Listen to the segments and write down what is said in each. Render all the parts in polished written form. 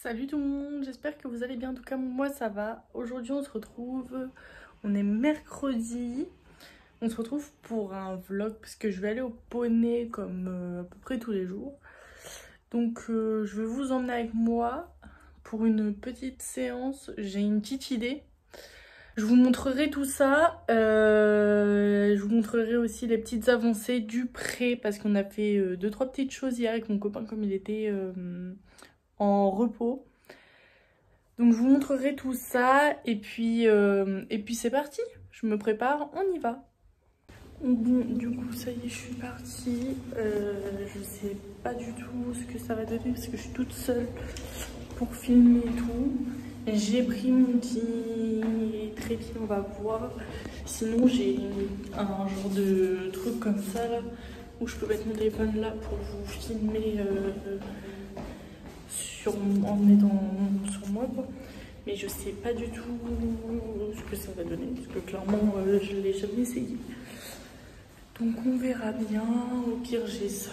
Salut tout le monde, j'espère que vous allez bien. En tout cas, moi ça va. Aujourd'hui, on se retrouve. On est mercredi. On se retrouve pour un vlog parce que je vais aller au poney comme à peu près tous les jours. Donc, je vais vous emmener avec moi pour une petite séance. J'ai une petite idée. Je vous montrerai tout ça. Je vous montrerai aussi les petites avancées du pré parce qu'on a fait 2-3 petites choses hier avec mon copain comme il était en repos. Donc je vous montrerai tout ça et puis c'est parti. Je me prépare, on y va. Bon, du coup ça y est, je suis partie. Je sais pas du tout ce que ça va donner parce que je suis toute seule pour filmer et tout. J'ai pris mon petit trépied, on va voir. Sinon j'ai un genre de truc comme ça là où je peux mettre mon téléphone là pour vous filmer en mettant sur moi quoi. Mais je sais pas du tout ce que ça va donner parce que clairement je l'ai jamais essayé. Donc on verra bien. Au pire j'ai ça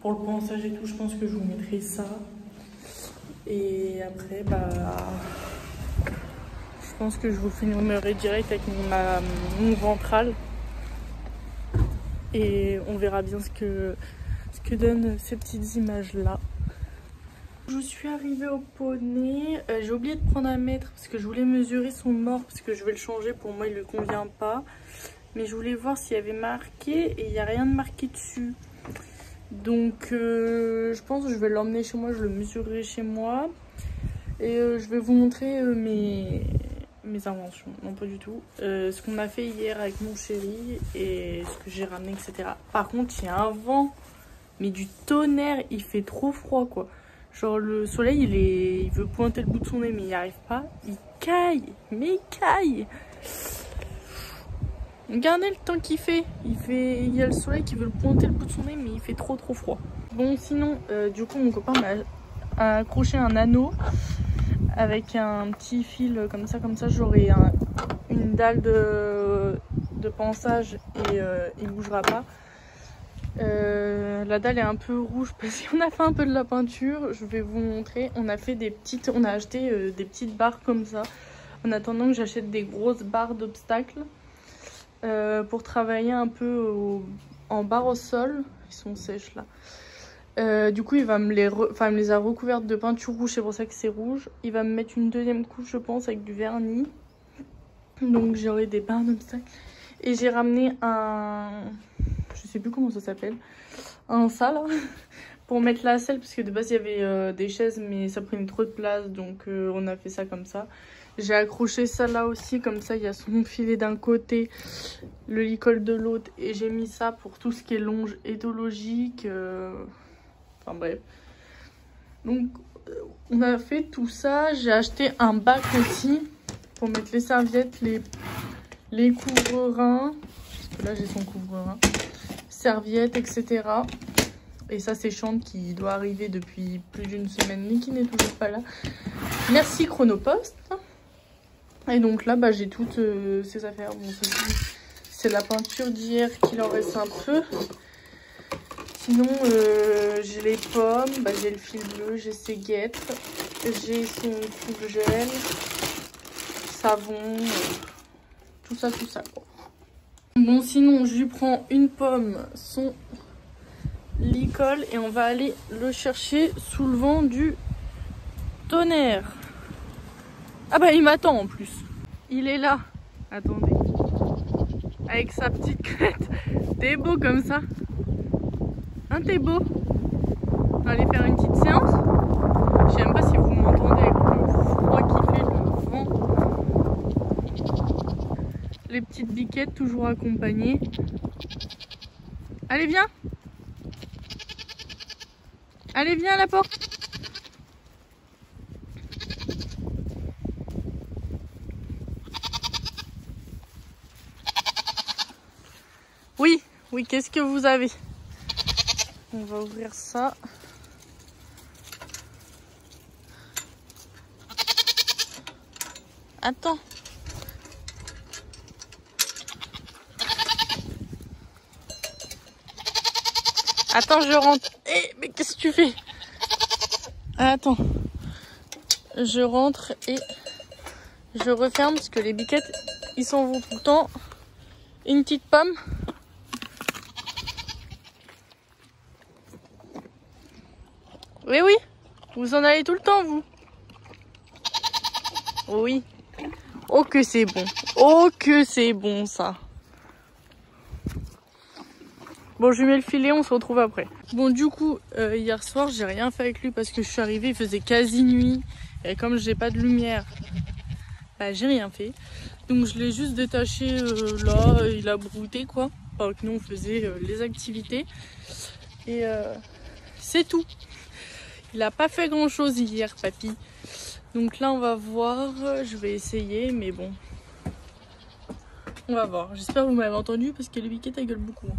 pour le pansage et tout, je pense que je vous mettrai ça. Et après je pense que je vous filmerai direct avec mon ventral. Et on verra bien ce que donnent ces petites images là. Je suis arrivée au poney, j'ai oublié de prendre un mètre parce que je voulais mesurer son mort parce que je vais le changer, pour moi il ne lui convient pas. Mais je voulais voir s'il y avait marqué et il n'y a rien de marqué dessus. Donc je pense que je vais l'emmener chez moi, je le mesurerai chez moi. Et je vais vous montrer mes inventions, non pas du tout. Ce qu'on a fait hier avec mon chéri et ce que j'ai ramené, etc. Par contre il y a un vent, mais du tonnerre, il fait trop froid quoi. Genre le soleil il veut pointer le bout de son nez mais il n'y arrive pas. Il caille, mais il caille. Regardez le temps qu'il fait. Il y a le soleil qui veut pointer le bout de son nez mais il fait trop froid. Bon sinon du coup mon copain m'a accroché un anneau avec un petit fil comme ça j'aurai une dalle de pansage et il bougera pas. La dalle est un peu rouge parce qu'on a fait un peu de la peinture. Je vais vous montrer. On a acheté des petites barres comme ça en attendant que j'achète des grosses barres d'obstacles pour travailler un peu en barre au sol. Ils sont sèches là. Du coup il va il me les a recouvertes de peinture rouge, c'est pour ça que c'est rouge. Il va me mettre une deuxième couche je pense avec du vernis. Donc j'aurai des barres d'obstacles. Et j'ai ramené je sais plus comment ça s'appelle, un ça là pour mettre la selle parce que de base il y avait des chaises mais ça prenait trop de place, donc on a fait ça comme ça. J'ai accroché ça là aussi, comme ça il y a son filet d'un côté, le licol de l'autre, et j'ai mis ça pour tout ce qui est longe éthologique, enfin bref. Donc on a fait tout ça. J'ai acheté un bac aussi pour mettre les serviettes, les couvre-reins, parce que là j'ai son couvre-rein, serviettes, etc. Et ça c'est Chante qui doit arriver depuis plus d'une semaine mais qui n'est toujours pas là. Merci Chronopost. Et donc là j'ai toutes ces affaires. Bon, c'est la peinture d'hier qu'il en reste un peu. Sinon j'ai les pommes, j'ai le fil bleu, j'ai ses guêtres, j'ai son coupe-gel, savon, tout ça quoi. Bon sinon je lui prends une pomme, son licol, et on va aller le chercher sous le vent du tonnerre. Ah bah il m'attend en plus. Il est là. Attendez. Avec sa petite crête. T'es beau comme ça. Hein, t'es beau. On va aller faire une petite séance. Je sais même pas si vous m'entendez avec le froid qui fait, le vent. Les petites biquettes toujours accompagnées. Allez viens. Allez viens à la porte. Oui, qu'est-ce que vous avez? On va ouvrir ça. Attends. Attends, je rentre. Eh, mais qu'est-ce que tu fais? Attends. je rentre et je referme parce que les biquettes, ils s'en vont tout le temps. Une petite pomme. Oui, oui, vous en avez tout le temps, vous. Oui. Oh que c'est bon. Oh que c'est bon, ça. Bon, je lui mets le filet, on se retrouve après. Bon, du coup, hier soir, j'ai rien fait avec lui parce que je suis arrivée, il faisait quasi nuit. Et comme j'ai pas de lumière, bah j'ai rien fait. Donc je l'ai juste détaché là, il a brouté quoi. Alors que nous on faisait les activités. Et c'est tout. Il a pas fait grand chose hier, papy. Donc là on va voir, je vais essayer, mais bon. On va voir. J'espère que vous m'avez entendu parce que les biquettes elles gueulent beaucoup.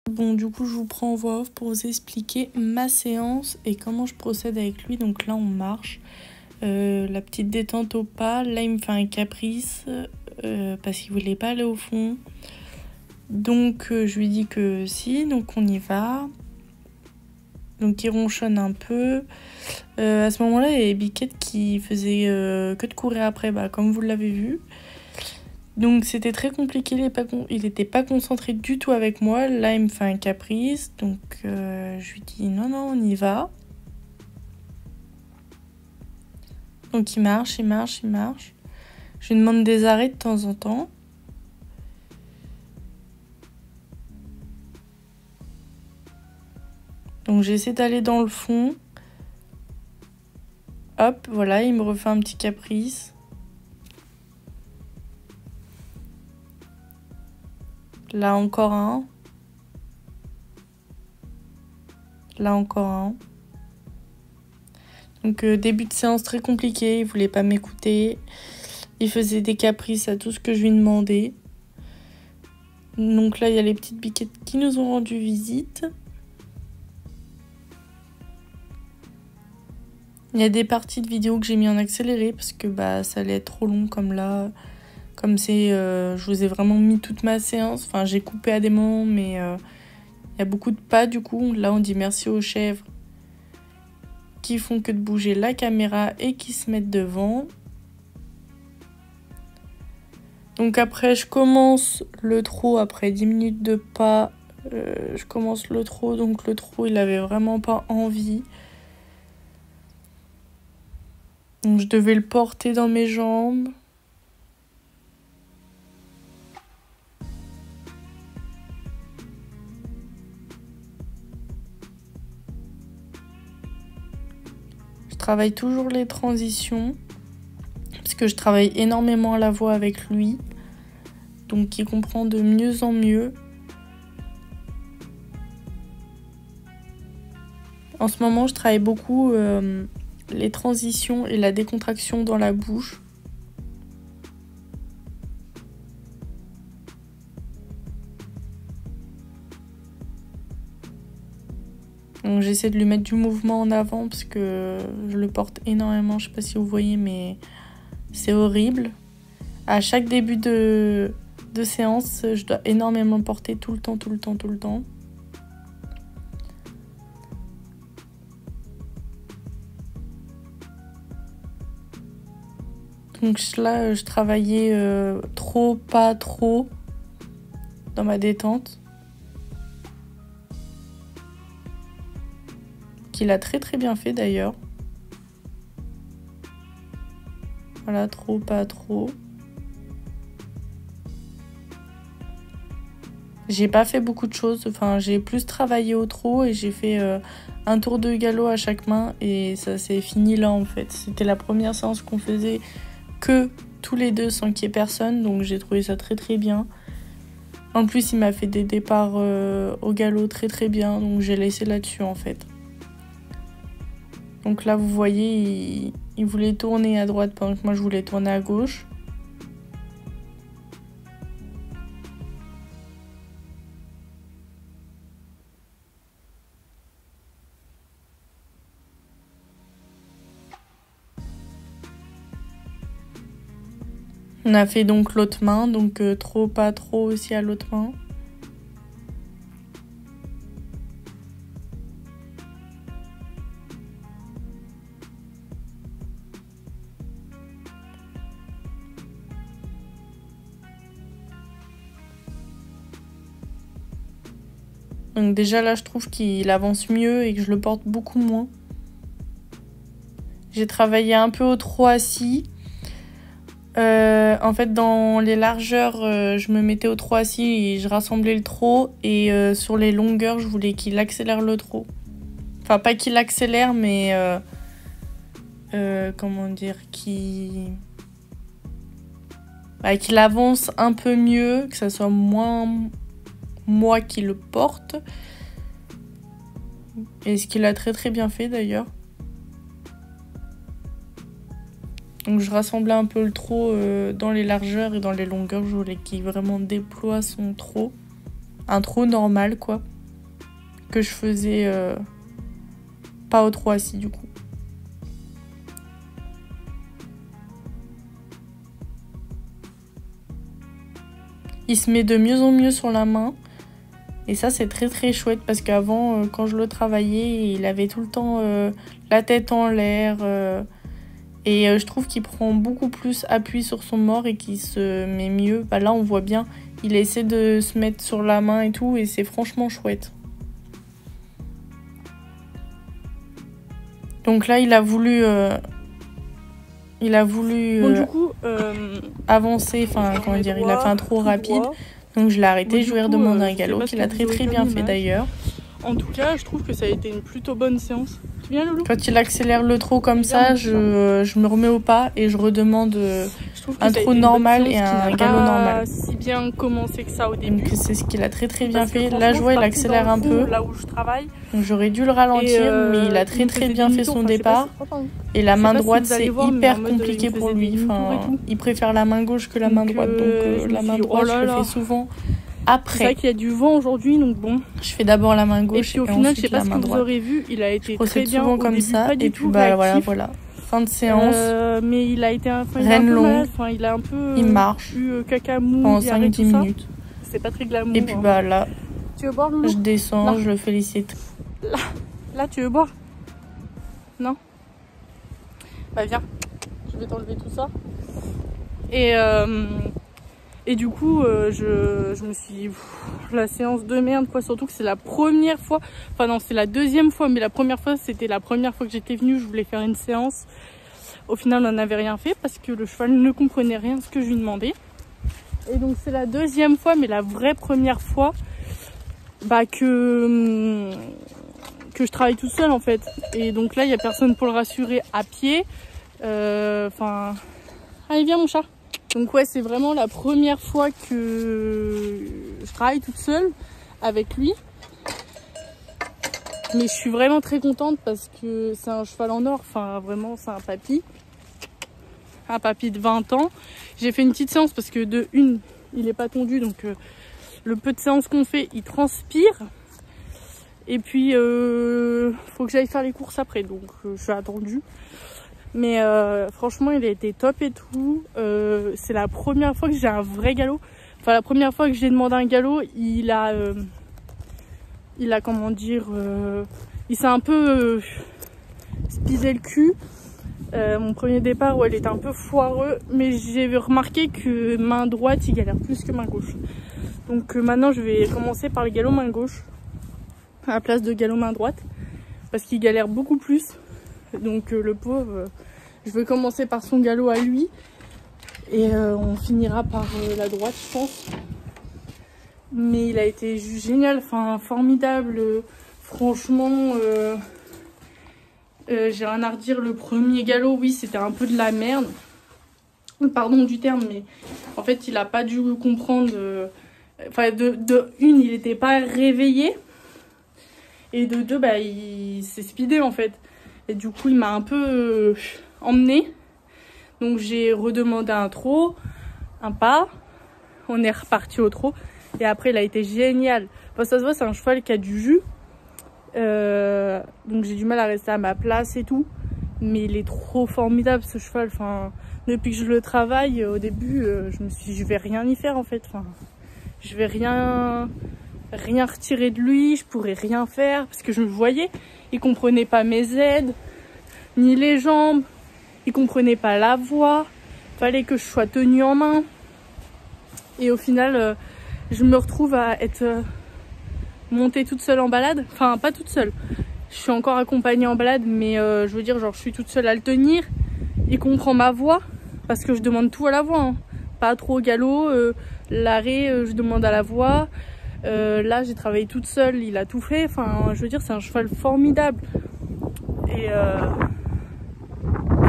Bon, du coup, je vous prends en voix off pour vous expliquer ma séance et comment je procède avec lui. Donc là, on marche. La petite détente au pas. Là, il me fait un caprice parce qu'il voulait pas aller au fond. Donc, je lui dis que si, donc on y va. Donc, il ronchonne un peu. À ce moment-là, il y avait Biquette qui faisait que de courir après, bah, comme vous l'avez vu. Donc c'était très compliqué, il n'était pas concentré du tout avec moi. Là il me fait un caprice, donc je lui dis non, non, on y va. Donc il marche, il marche, il marche. Je lui demande des arrêts de temps en temps. Donc j'essaie d'aller dans le fond. Hop, voilà, il me refait un petit caprice. Là encore un. Là encore un. Donc début de séance très compliqué, il voulait pas m'écouter. Il faisait des caprices à tout ce que je lui demandais. Donc là, il y a les petites biquettes qui nous ont rendu visite. Il y a des parties de vidéo que j'ai mis en accéléré parce que bah ça allait être trop long comme là. Comme c'est, je vous ai vraiment mis toute ma séance. Enfin, j'ai coupé à des moments, mais il y a beaucoup de pas du coup. Là, on dit merci aux chèvres qui font que de bouger la caméra et qui se mettent devant. Donc après, je commence le trot après 10 minutes de pas. Je commence le trot, donc le trot, il avait vraiment pas envie. Donc je devais le porter dans mes jambes. Je travaille toujours les transitions. Parce que je travaille énormément à la voix avec lui. Donc il comprend de mieux en mieux. En ce moment, je travaille beaucoup les transitions et la décontraction dans la bouche. Donc j'essaie de lui mettre du mouvement en avant parce que je le porte énormément. Je sais pas si vous voyez, mais c'est horrible. À chaque début de séance, je dois énormément porter tout le temps, tout le temps, tout le temps. Donc là, je travaillais trop, pas trop dans ma détente. Qu'il a très très bien fait d'ailleurs. Voilà, trop, pas trop. J'ai pas fait beaucoup de choses, enfin j'ai plus travaillé au trot et j'ai fait un tour de galop à chaque main et ça s'est fini là en fait. C'était la première séance qu'on faisait que tous les deux sans qu'il y ait personne, donc j'ai trouvé ça très très bien. En plus il m'a fait des départs au galop très très bien, donc j'ai laissé là-dessus en fait. Donc là vous voyez, il voulait tourner à droite pendant que moi je voulais tourner à gauche. On a fait donc l'autre main, donc trop, pas trop aussi à l'autre main. Donc déjà là je trouve qu'il avance mieux et que je le porte beaucoup moins. J'ai travaillé un peu au trot assis. En fait dans les largeurs je me mettais au trot assis et je rassemblais le trot. Et sur les longueurs je voulais qu'il accélère le trot. Enfin pas qu'il accélère mais comment dire, qu'il avance un peu mieux, que ça soit moins moi qui le porte. Et ce qu'il a très très bien fait d'ailleurs. Donc je rassemblais un peu le trot dans les largeurs et dans les longueurs. Je voulais qu'il vraiment déploie son trot. Un trot normal quoi. Que je faisais pas au trot assis du coup. Il se met de mieux en mieux sur la main. Et ça c'est très très chouette parce qu'avant quand je le travaillais il avait tout le temps la tête en l'air. Et je trouve qu'il prend beaucoup plus appui sur son mort et qu'il se met mieux. Bah là on voit bien, il essaie de se mettre sur la main et tout et c'est franchement chouette. Donc là il a voulu bon, du coup, avancer, enfin comment dire, il a fait un trot rapide. Donc je l'ai arrêté, je lui ai redemandé un galop qu'il a très très bien fait d'ailleurs. En tout cas, je trouve que ça a été une plutôt bonne séance. Tu viens, Loulou ? Quand il accélère le trot comme ça, je me remets au pas et je redemande un trot normal et un galop normal. Si bien commencé que ça au début. Donc c'est ce qu'il a très très bien fait. Là, je vois, il accélère un peu. Là où je travaille. Donc j'aurais dû le ralentir, mais il a très très bien fait son départ. Et la main droite, c'est hyper compliqué pour lui. Enfin, il préfère la main gauche que la main droite. Donc la main droite, je le fais souvent après. C'est vrai qu'il y a du vent aujourd'hui, donc bon. Je fais d'abord la main gauche et puis au final, je sais pas ce que vous aurez vu, il a été très bien souvent comme ça. Et puis bah voilà. Fin de séance. Mais il a été reine longue. Enfin, il a un peu eu caca mou pendant 5-10 minutes. C'est pas très glamour. Et puis bah là, tu veux boire, Loulou ? Je descends, là. Je le félicite. Là, tu veux boire ? Non ? Bah viens, je vais t'enlever tout ça. Et du coup, je me suis dit, la séance de merde quoi, surtout que c'est la première fois, enfin non c'est la deuxième fois, mais la première fois c'était la première fois que j'étais venue, je voulais faire une séance. Au final on n'avait rien fait parce que le cheval ne comprenait rien de ce que je lui demandais. Et donc c'est la deuxième fois, mais la vraie première fois que je travaille tout seul en fait. Et donc là il n'y a personne pour le rassurer à pied. Enfin, allez viens mon chat. Donc ouais, c'est vraiment la première fois que je travaille toute seule avec lui. Mais je suis vraiment très contente parce que c'est un cheval en or. Enfin vraiment, c'est un papy. Un papy de 20 ans. J'ai fait une petite séance parce que de une, il n'est pas tondu. Donc le peu de séance qu'on fait, il transpire. Et puis, faut que j'aille faire les courses après. Donc je suis attendue. Mais franchement il a été top et tout. C'est la première fois que j'ai un vrai galop. Enfin la première fois que j'ai demandé un galop, il a comment dire, il s'est un peu spisé le cul. Mon premier départ où elle était un peu foireux, mais j'ai remarqué que main droite il galère plus que main gauche. Donc maintenant je vais commencer par le galop main gauche à la place de galop main droite parce qu'il galère beaucoup plus. Donc le pauvre, je vais commencer par son galop à lui et on finira par la droite je pense. Mais il a été génial, enfin formidable. Franchement, j'ai rien à redire. Le premier galop, oui, c'était un peu de la merde. Pardon du terme, mais en fait, il a pas dû comprendre. Enfin, de une, il était pas réveillé. Et de deux, bah, il s'est speedé en fait. Et du coup, il m'a un peu emmené. Donc, j'ai redemandé un trot, un pas. On est reparti au trot. Et après, il a été génial. Enfin, ça se voit, c'est un cheval qui a du jus. Donc, j'ai du mal à rester à ma place et tout. Mais il est trop formidable, ce cheval. Enfin, depuis que je le travaille, au début, je me suis dit, je vais rien y faire en fait. Enfin, je vais rien retirer de lui, je pourrais rien faire. Parce que je le voyais, il comprenait pas mes aides, ni les jambes. Il comprenait pas la voix. Fallait que je sois tenue en main. Et au final, je me retrouve à être montée toute seule en balade. Enfin, pas toute seule. Je suis encore accompagnée en balade, mais je veux dire, genre, je suis toute seule à le tenir. Il comprend ma voix, parce que je demande tout à la voix. Hein. Pas trop au galop. L'arrêt, je demande à la voix. Là, j'ai travaillé toute seule. Il a tout fait. Enfin, je veux dire, c'est un cheval formidable. Et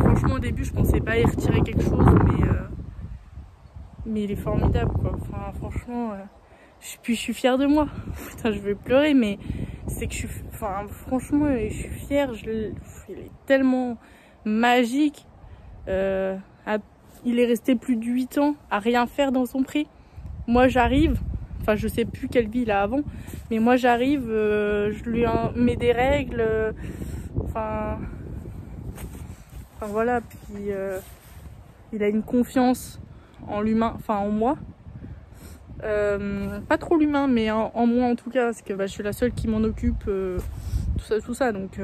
franchement, au début, je pensais pas y retirer quelque chose, mais il est formidable, quoi. Enfin, franchement, je suis fière de moi. Putain, je vais pleurer, mais c'est que enfin, franchement, je suis fière. Il est tellement magique. Il est resté plus de 8 ans à rien faire dans son pré. Moi, j'arrive. Enfin, je sais plus quelle vie il a avant, mais moi, j'arrive, je lui mets des règles. Enfin, voilà. Puis, il a une confiance en l'humain, enfin en moi. Pas trop l'humain, mais en moi en tout cas, parce que bah, je suis la seule qui m'en occupe, tout ça. Donc,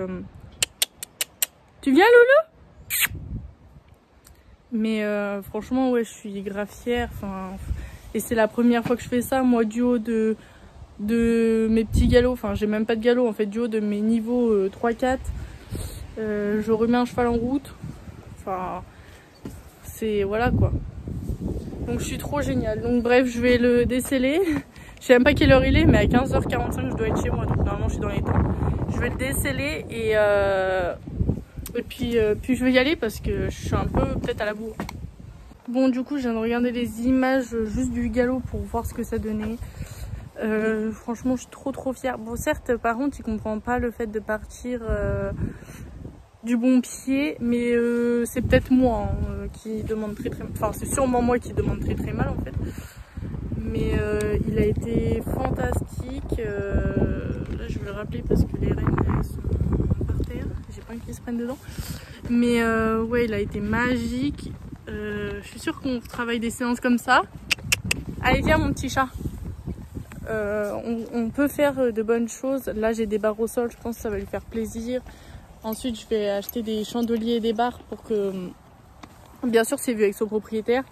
tu viens, Loulou? Mais franchement, ouais, je suis grave fière. Et c'est la première fois que je fais ça, moi, du haut de mes petits galops. Enfin, j'ai même pas de galop, en fait, du haut de mes niveaux 3-4. Je remets un cheval en route. Enfin, c'est voilà quoi. Donc je suis trop géniale. Donc bref, je vais le déceler. Je sais même pas quelle heure il est, mais à 15h45 je dois être chez moi. Donc normalement je suis dans les temps. Je vais le déceler et puis je vais y aller parce que je suis un peu peut-être à la bourre. Bon, du coup je viens de regarder les images juste du galop pour voir ce que ça donnait. Franchement je suis trop fière. Bon, certes par contre il comprend pas le fait de partir du bon pied, mais c'est peut-être moi qui demande très enfin c'est sûrement moi qui demande très mal en fait, mais il a été fantastique. Là je vais le rappeler parce que les rênes elles sont par terre, j'ai pas envie qu'ils se prennent dedans, mais ouais, il a été magique. Je suis sûre qu'on travaille des séances comme ça. Allez viens mon petit chat. On peut faire de bonnes choses. Là j'ai des barres au sol, je pense que ça va lui faire plaisir. Ensuite, je vais acheter des chandeliers et des barres pour que, bien sûr, c'est vu avec son propriétaire,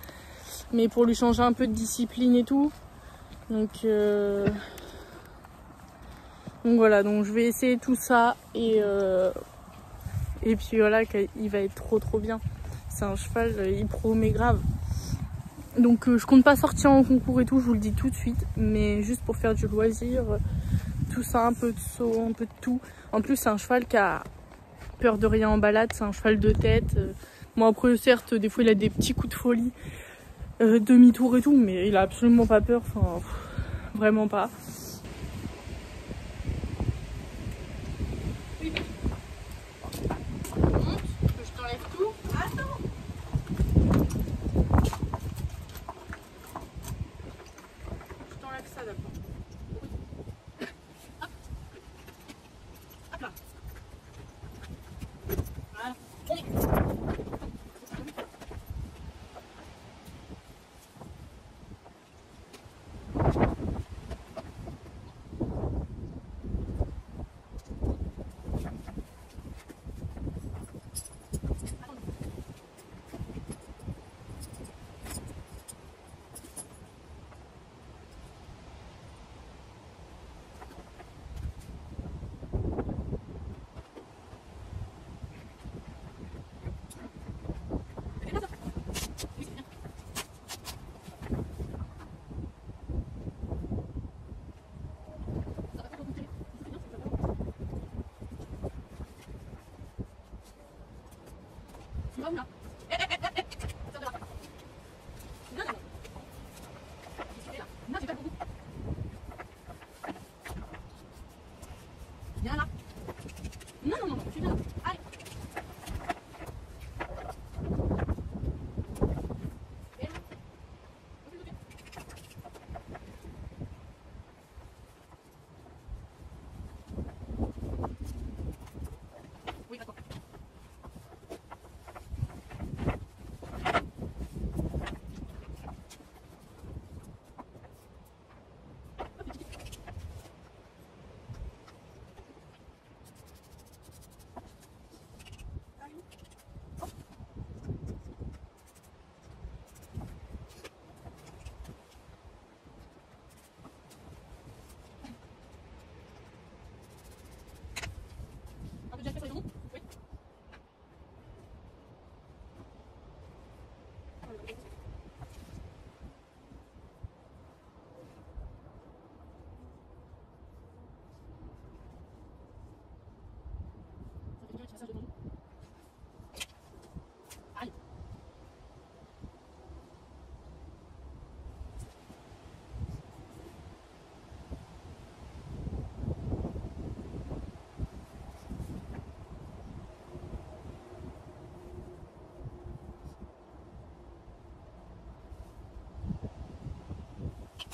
mais pour lui changer un peu de discipline et tout. Donc voilà, donc je vais essayer tout ça et puis voilà, il va être trop bien. C'est un cheval, il promet grave. Donc je compte pas sortir en concours et tout, je vous le dis tout de suite, mais juste pour faire du loisir, tout ça, un peu de saut, un peu de tout. En plus, c'est un cheval qui a peur de rien en balade, c'est un cheval de tête. Bon après certes des fois il a des petits coups de folie, demi-tour et tout, mais il a absolument pas peur, enfin vraiment pas. Oui. Je t'enlève tout. Attends. Je t'enlève ça d'abord. Hop là.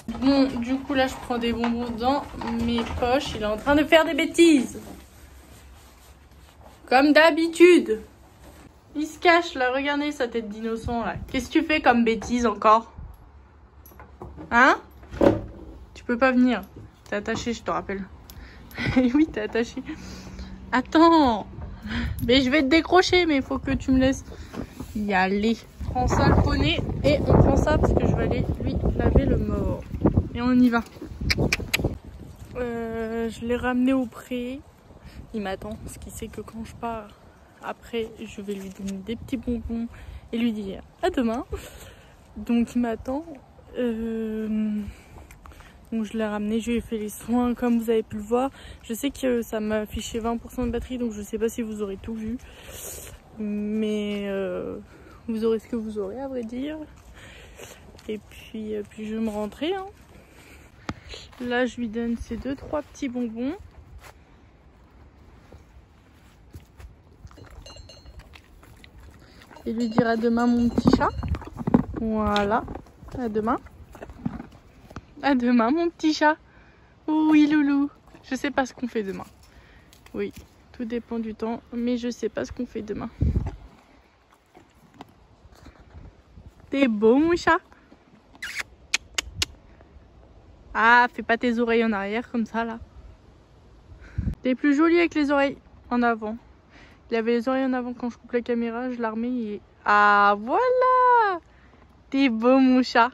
Bon, du coup, là, je prends des bonbons dans mes poches. Il est en train de faire des bêtises. Comme d'habitude. Il se cache, là. Regardez sa tête d'innocent, là. Qu'est-ce que tu fais comme bêtise encore? Hein? Tu peux pas venir. T'es attaché, je te rappelle. Oui, t'es attaché. Attends. Mais je vais te décrocher, mais il faut que tu me laisses y aller. On prend ça le poney et on prend ça parce que je vais aller lui laver le mort. Et on y va. Je l'ai ramené au pré. Il m'attend parce qu'il sait que quand je pars, après, je vais lui donner des petits bonbons et lui dire à demain. Donc il m'attend. Donc je l'ai ramené, je lui ai fait les soins comme vous avez pu le voir. Je sais que ça m'a affiché 20% de batterie, donc je sais pas si vous aurez tout vu. Mais vous aurez ce que vous aurez, à vrai dire. Et puis je vais me rentrer. Hein. Là, je lui donne ces 2-3 petits bonbons. Et lui dire à demain, mon petit chat. Voilà, à demain. À demain, mon petit chat. Oui, loulou. Je sais pas ce qu'on fait demain. Oui, tout dépend du temps, mais je sais pas ce qu'on fait demain. T'es beau, mon chat. Ah, fais pas tes oreilles en arrière comme ça, là. T'es plus joli avec les oreilles en avant. Il avait les oreilles en avant quand je coupe la caméra, je la remets et... Ah, voilà. T'es beau, mon chat.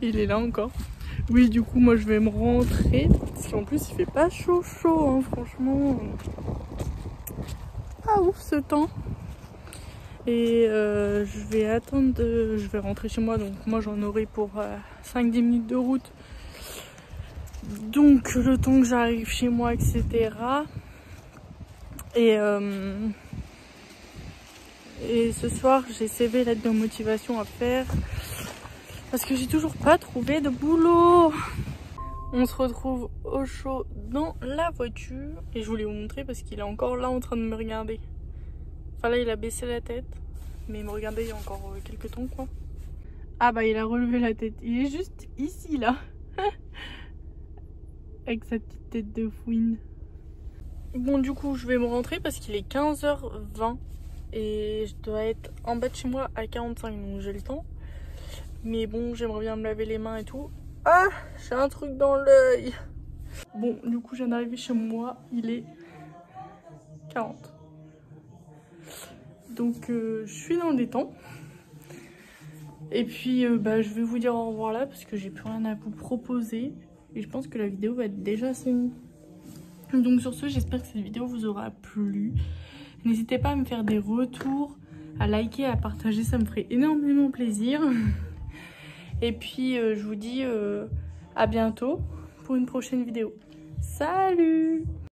Il est là encore. Oui, du coup, moi, je vais me rentrer. Parce qu'en plus, il fait pas chaud, hein, franchement. Pas ouf, ce temps. Et je vais attendre, je vais rentrer chez moi. Donc, moi, j'en aurai pour 5-10 minutes de route. Donc, le temps que j'arrive chez moi, etc. Et ce soir, j'ai CV lettre de motivation à faire. Parce que j'ai toujours pas trouvé de boulot. On se retrouve au chaud dans la voiture. Et je voulais vous montrer parce qu'il est encore là en train de me regarder. Enfin là, il a baissé la tête. Mais il me regardait il y a encore quelques temps, quoi. Ah bah, il a relevé la tête. Il est juste ici, là. Avec sa petite tête de fouine. Bon, du coup, je vais me rentrer parce qu'il est 15h20. Et je dois être en bas de chez moi à 45. Donc j'ai le temps. Mais bon, j'aimerais bien me laver les mains et tout. Ah, j'ai un truc dans l'œil. Bon, du coup, je viens d'arriver chez moi. Il est 40. Donc, je suis dans les temps. Et puis, je vais vous dire au revoir là parce que j'ai plus rien à vous proposer. Et je pense que la vidéo va être déjà assez longue. Donc, sur ce, j'espère que cette vidéo vous aura plu. N'hésitez pas à me faire des retours, à liker, à partager. Ça me ferait énormément plaisir. Et puis, je vous dis à bientôt pour une prochaine vidéo. Salut!